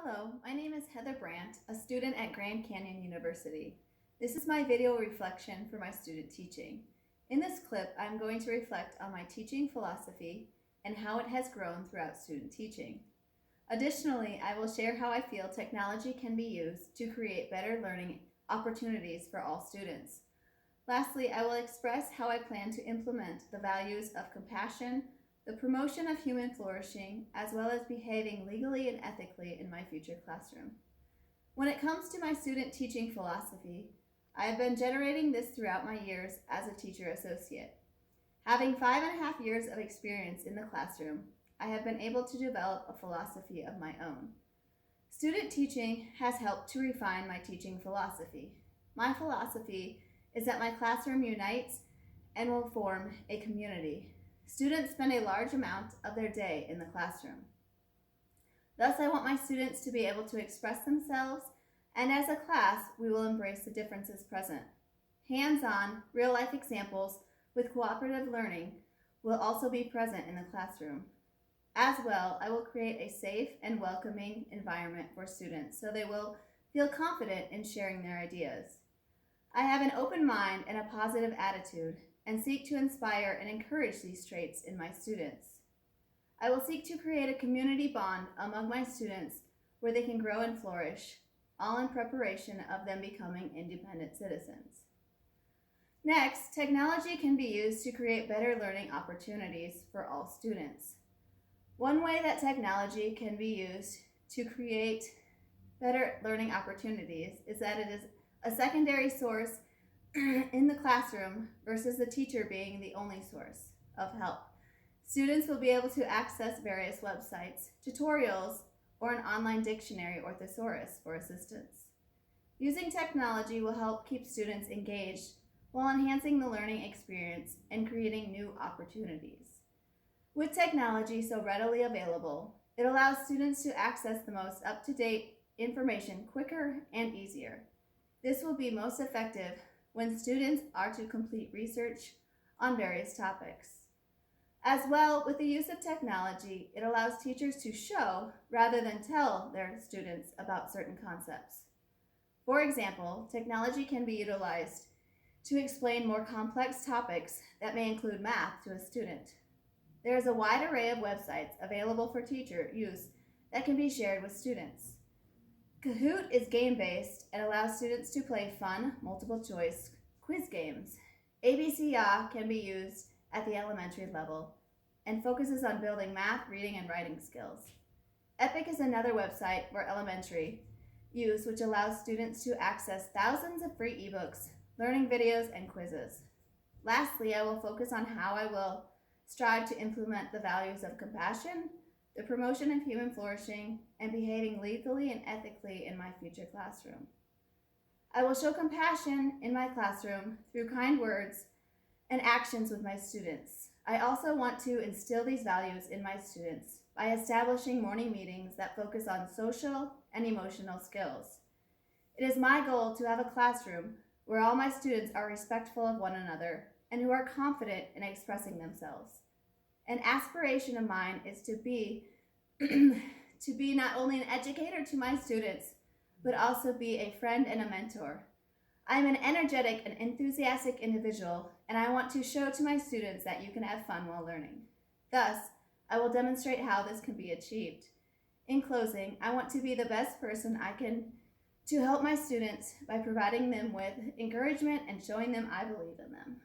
Hello, my name is Heather Brandt, a student at Grand Canyon University. This is my video reflection for my student teaching. In this clip, I'm going to reflect on my teaching philosophy and how it has grown throughout student teaching. Additionally, I will share how I feel technology can be used to create better learning opportunities for all students. Lastly, I will express how I plan to implement the values of compassion, the promotion of human flourishing, as well as behaving legally and ethically in my future classroom. When it comes to my student teaching philosophy, I have been generating this throughout my years as a teacher associate. Having 5.5 years of experience in the classroom, I have been able to develop a philosophy of my own. Student teaching has helped to refine my teaching philosophy. My philosophy is that my classroom unites and will form a community. Students spend a large amount of their day in the classroom. Thus, I want my students to be able to express themselves, and as a class, we will embrace the differences present. Hands-on, real-life examples with cooperative learning will also be present in the classroom. As well, I will create a safe and welcoming environment for students so they will feel confident in sharing their ideas. I have an open mind and a positive attitude and seek to inspire and encourage these traits in my students. I will seek to create a community bond among my students where they can grow and flourish, all in preparation of them becoming independent citizens. Next, technology can be used to create better learning opportunities for all students. One way that technology can be used to create better learning opportunities is that it is a secondary source in the classroom versus the teacher being the only source of help. Students will be able to access various websites, tutorials, or an online dictionary or thesaurus for assistance. Using technology will help keep students engaged while enhancing the learning experience and creating new opportunities. With technology so readily available, it allows students to access the most up-to-date information quicker and easier. This will be most effective when students are to complete research on various topics. As well, with the use of technology, it allows teachers to show rather than tell their students about certain concepts. For example, technology can be utilized to explain more complex topics that may include math to a student. There is a wide array of websites available for teacher use that can be shared with students. Kahoot is game-based and allows students to play fun, multiple-choice quiz games. ABC can be used at the elementary level and focuses on building math, reading, and writing skills. Epic is another website for elementary use which allows students to access thousands of free ebooks, learning videos, and quizzes. Lastly, I will focus on how I will strive to implement the values of compassion, the promotion of human flourishing, and behaving legally and ethically in my future classroom. I will show compassion in my classroom through kind words and actions with my students. I also want to instill these values in my students by establishing morning meetings that focus on social and emotional skills. It is my goal to have a classroom where all my students are respectful of one another and who are confident in expressing themselves. An aspiration of mine is to be not only an educator to my students, but also be a friend and a mentor. I am an energetic and enthusiastic individual, and I want to show to my students that you can have fun while learning. Thus, I will demonstrate how this can be achieved. In closing, I want to be the best person I can to help my students by providing them with encouragement and showing them I believe in them.